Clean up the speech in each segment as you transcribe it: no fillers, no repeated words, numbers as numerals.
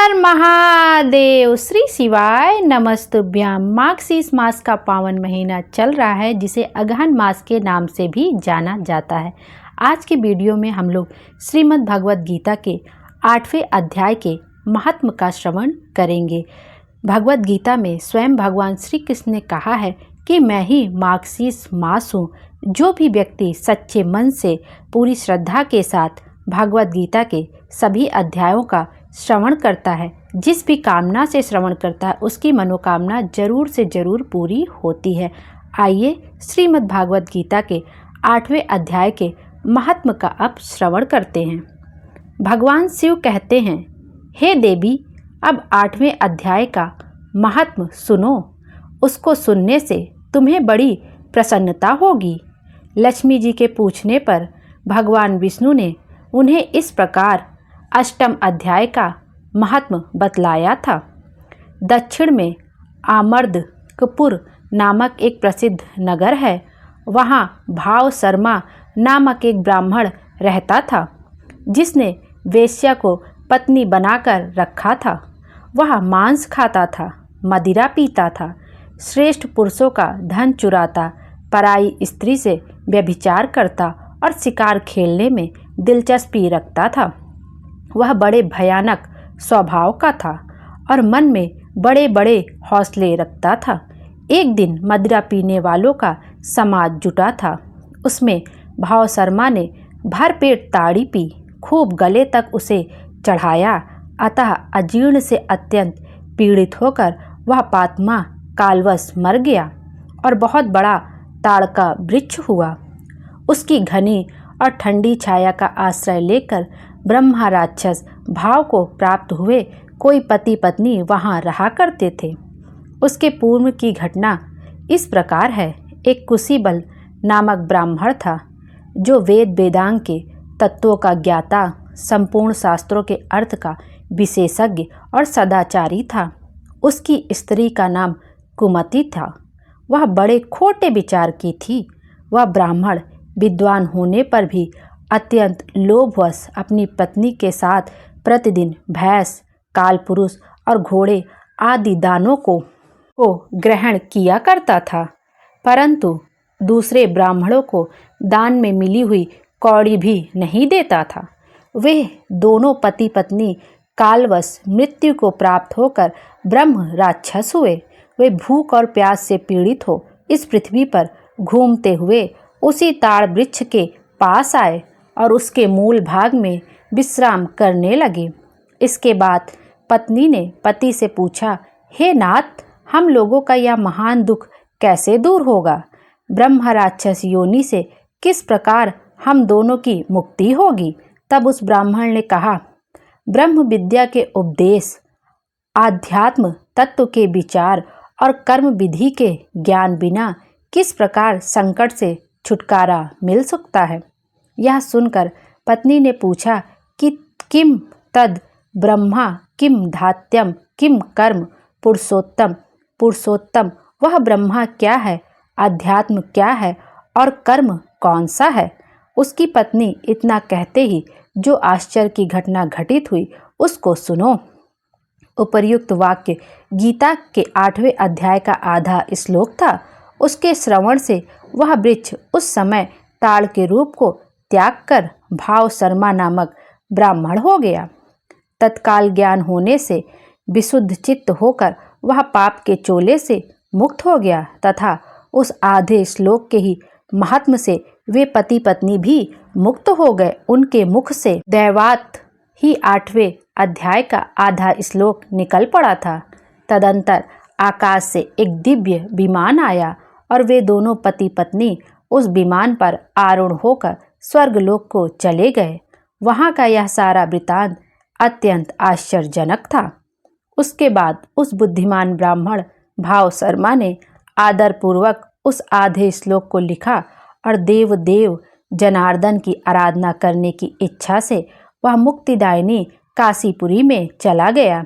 हर महादेव। श्री शिवाय नमस्तुभ्याम। मार्गशीर्ष मास का पावन महीना चल रहा है, जिसे अगहन मास के नाम से भी जाना जाता है। आज के वीडियो में हम लोग श्रीमद् भगवद गीता के 8वें अध्याय के महात्म का श्रवण करेंगे। भगवद गीता में स्वयं भगवान श्री कृष्ण ने कहा है कि मैं ही मार्गशीर्ष मास हूँ। जो भी व्यक्ति सच्चे मन से पूरी श्रद्धा के साथ भगवद गीता के सभी अध्यायों का श्रवण करता है, जिस भी कामना से श्रवण करता है, उसकी मनोकामना जरूर से जरूर पूरी होती है। आइए श्रीमद् भागवत गीता के 8वें अध्याय के महात्म का अब श्रवण करते हैं। भगवान शिव कहते हैं, हे देवी, अब 8वें अध्याय का महात्म सुनो। उसको सुनने से तुम्हें बड़ी प्रसन्नता होगी। लक्ष्मी जी के पूछने पर भगवान विष्णु ने उन्हें इस प्रकार 8वें अध्याय का महात्म बतलाया था। दक्षिण में आमर्दकपुर नामक एक प्रसिद्ध नगर है। वहाँ भाव शर्मा नामक एक ब्राह्मण रहता था, जिसने वेश्या को पत्नी बनाकर रखा था। वह मांस खाता था, मदिरा पीता था, श्रेष्ठ पुरुषों का धन चुराता, पराई स्त्री से व्यभिचार करता और शिकार खेलने में दिलचस्पी रखता था। वह बड़े भयानक स्वभाव का था और मन में बड़े बड़े हौसले रखता था। एक दिन मदिरा पीने वालों का समाज जुटा था। उसमें भाव शर्मा ने भरपेट ताड़ी पी, खूब गले तक उसे चढ़ाया। अतः अजीर्ण से अत्यंत पीड़ित होकर वह पात्मा कालवश मर गया और बहुत बड़ा ताड़ का वृक्ष हुआ। उसकी घनी और ठंडी छाया का आश्रय लेकर ब्रह्मा राक्षस भाव को प्राप्त हुए कोई पति पत्नी वहाँ रहा करते थे। उसके पूर्व की घटना इस प्रकार है। एक कुशीबल नामक ब्राह्मण था, जो वेद वेदांग के तत्वों का ज्ञाता, संपूर्ण शास्त्रों के अर्थ का विशेषज्ञ और सदाचारी था। उसकी स्त्री का नाम कुमति था। वह बड़े खोटे विचार की थी। वह ब्राह्मण विद्वान होने पर भी अत्यंत लोभवश अपनी पत्नी के साथ प्रतिदिन भैंस, कालपुरुष और घोड़े आदि दानों को ग्रहण किया करता था, परंतु दूसरे ब्राह्मणों को दान में मिली हुई कौड़ी भी नहीं देता था। वे दोनों पति पत्नी कालवश मृत्यु को प्राप्त होकर ब्रह्म राक्षस हुए। वे भूख और प्यास से पीड़ित हो इस पृथ्वी पर घूमते हुए उसी ताड़ वृक्ष के पास आए और उसके मूल भाग में विश्राम करने लगे। इसके बाद पत्नी ने पति से पूछा, हे नाथ, हम लोगों का यह महान दुख कैसे दूर होगा? ब्रह्म राक्षस योनि से किस प्रकार हम दोनों की मुक्ति होगी? तब उस ब्राह्मण ने कहा, ब्रह्म विद्या के उपदेश, आध्यात्म तत्व के विचार और कर्म विधि के ज्ञान बिना किस प्रकार संकट से छुटकारा मिल सकता है? यह सुनकर पत्नी ने पूछा कि किम तद ब्रह्मा, किम धात्यम, किम कर्म पुरुषोत्तम। पुरुषोत्तम वह ब्रह्मा क्या है, अध्यात्म क्या है और कर्म कौन सा है? उसकी पत्नी इतना कहते ही जो आश्चर्य की घटना घटित हुई उसको सुनो। उपर्युक्त वाक्य गीता के 8वें अध्याय का आधा श्लोक था। उसके श्रवण से वह वृक्ष उस समय ताड़ के रूप को त्याग कर भाव शर्मा नामक ब्राह्मण हो गया। तत्काल ज्ञान होने से विशुद्ध चित्त होकर वह पाप के चोले से मुक्त हो गया तथा उस आधे श्लोक के ही महात्म से वे पति पत्नी भी मुक्त हो गए। उनके मुख से दैवात ही 8वें अध्याय का आधा श्लोक निकल पड़ा था। तदंतर आकाश से एक दिव्य विमान आया और वे दोनों पति पत्नी उस विमान पर आरूढ़ होकर स्वर्गलोक को चले गए। वहाँ का यह सारा वृतांत अत्यंत आश्चर्यजनक था। उसके बाद उस बुद्धिमान ब्राह्मण भाव शर्मा ने आदरपूर्वक उस आधे श्लोक को लिखा और देव जनार्दन की आराधना करने की इच्छा से वह मुक्तिदायिनी काशीपुरी में चला गया।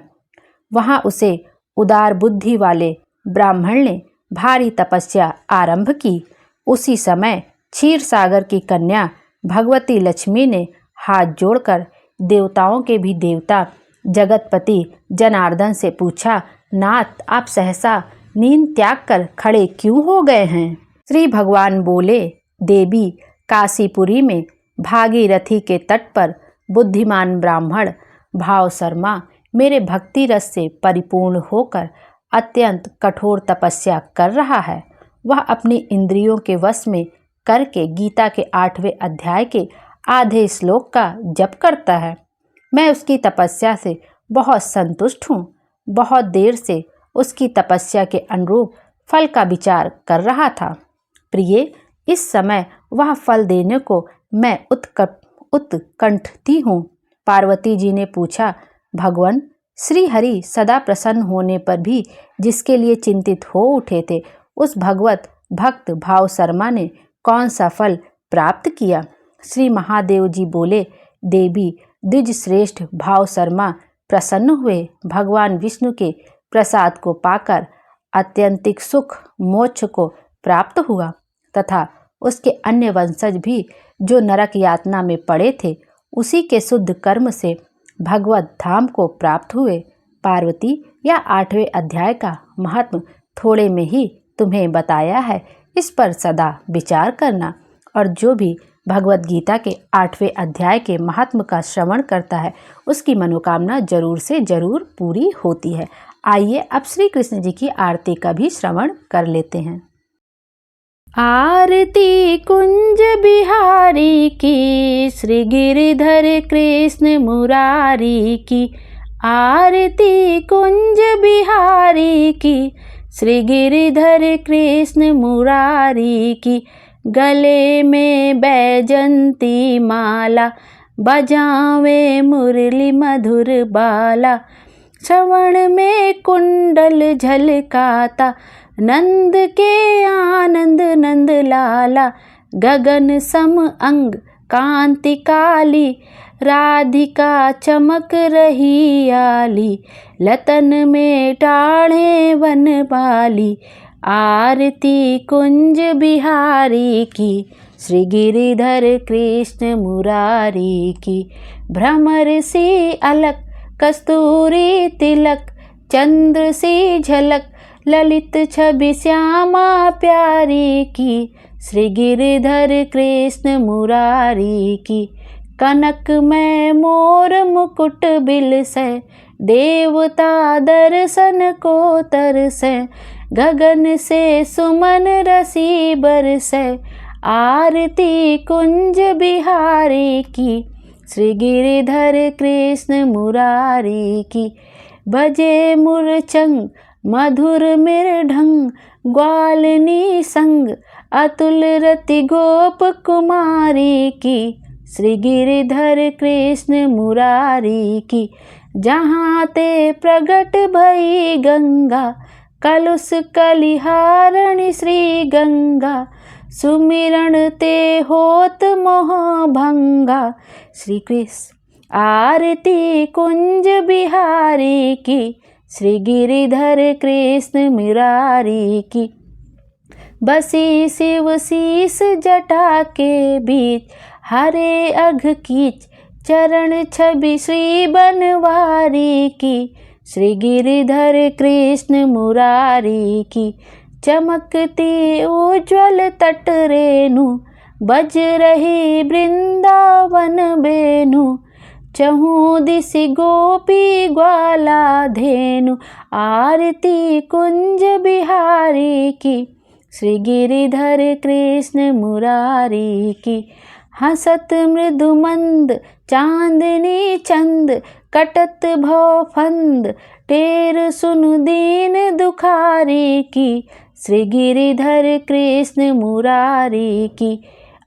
वहाँ उसे उदार बुद्धि वाले ब्राह्मण ने भारी तपस्या आरंभ की। उसी समय क्षीर सागर की कन्या भगवती लक्ष्मी ने हाथ जोड़कर देवताओं के भी देवता जगतपति जनार्दन से पूछा, नाथ आप सहसा नींद त्याग कर खड़े क्यों हो गए हैं? श्री भगवान बोले, देवी, काशीपुरी में भागीरथी के तट पर बुद्धिमान ब्राह्मण भाव शर्मा मेरे भक्ति रस से परिपूर्ण होकर अत्यंत कठोर तपस्या कर रहा है। वह अपनी इंद्रियों के वश में करके गीता के 8वें अध्याय के आधे श्लोक का जप करता है। मैं उसकी तपस्या से बहुत संतुष्ट हूँ। बहुत देर से उसकी तपस्या के अनुरूप फल का विचार कर रहा था। प्रिय, इस समय वह फल देने को मैं उत्कंठित हूँ। पार्वती जी ने पूछा, भगवान श्री हरि सदा प्रसन्न होने पर भी जिसके लिए चिंतित हो उठे थे, उस भगवत भक्त भाव शर्मा ने कौन सा फल प्राप्त किया? श्री महादेव जी बोले, देवी, द्विज श्रेष्ठ भाव शर्मा प्रसन्न हुए। भगवान विष्णु के प्रसाद को पाकर आत्यंतिक सुख मोक्ष को प्राप्त हुआ तथा उसके अन्य वंशज भी जो नरक यातना में पड़े थे, उसी के शुद्ध कर्म से भगवत धाम को प्राप्त हुए। पार्वती, यह 8वें अध्याय का महत्व थोड़े में ही तुम्हें बताया है, इस पर सदा विचार करना। और जो भी भगवत गीता के 8वें अध्याय के महात्म का श्रवण करता है, उसकी मनोकामना जरूर से जरूर पूरी होती है। आइए अब श्री कृष्ण जी की आरती का भी श्रवण कर लेते हैं। आरती कुंज बिहारी की, श्री गिरिधर कृष्ण मुरारी की। आरती कुंज बिहारी की, श्री गिरिधर कृष्ण मुरारी की। गले में बैजंती माला, बजावे मुरली मधुर बाला। श्रवण में कुंडल झलकाता, नंद के आनंद नंद लाला। गगन सम अंग कांति काली, राधिका चमक रही आली। लतन में टाढ़े वन बाली, आरती कुंज बिहारी की। श्री गिरिधर कृष्ण मुरारी की। भ्रमर सी अलक, कस्तूरी तिलक, चंद्र सी झलक, ललित छवि श्यामा प्यारी की। श्री गिरिधर कृष्ण मुरारी की। कनक में मोर मुकुट बिलसे, देवता दर्शन को तरसे। गगन से सुमन रसी बरसे, आरती कुंज बिहारी की। श्री गिरिधर कृष्ण मुरारी की। बजे मुरचंग मधुर मृदंग, ग्वालिनी संग, अतुल रति गोप कुमारी की। श्री गिरिधर कृष्ण मुरारी की। जहाँ ते प्रगट भई गंगा, कलुष कलिहारणी श्री गंगा। सुमिरण ते होत मोह भंगा, श्री कृष्ण आरती कुंज बिहारी की। श्री गिरिधर कृष्ण मुरारी की। बसी शिव शीस जटा के बीच, हरे अघ कीच, चरण छवि श्री बनवारी की। श्री गिरिधर कृष्ण मुरारी की। चमकती उज्ज्वल तट रेणु, बज रही वृंदावन बेनु। चहु दिशि गोपी ग्वाला धेनु, आरती कुंज बिहारी की। श्री गिरिधर कृष्ण मुरारी की। हसत मृदु मंद चांदनी चंद, कटत भव फंद, टेर सुनु दीन दुखारी की। श्री गिरिधर कृष्ण मुरारी की।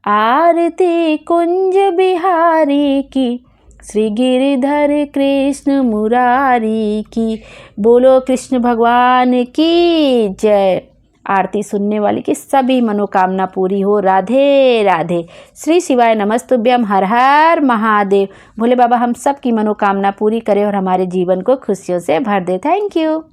आरती कुंज बिहारी की। श्री गिरिधर कृष्ण मुरारी की। बोलो कृष्ण भगवान की जय। आरती सुनने वाले की सभी मनोकामना पूरी हो। राधे राधे। श्री शिवाय नमस्तुभ्यम। हर हर महादेव। भोले बाबा हम सब की मनोकामना पूरी करे और हमारे जीवन को खुशियों से भर दे। Thank you.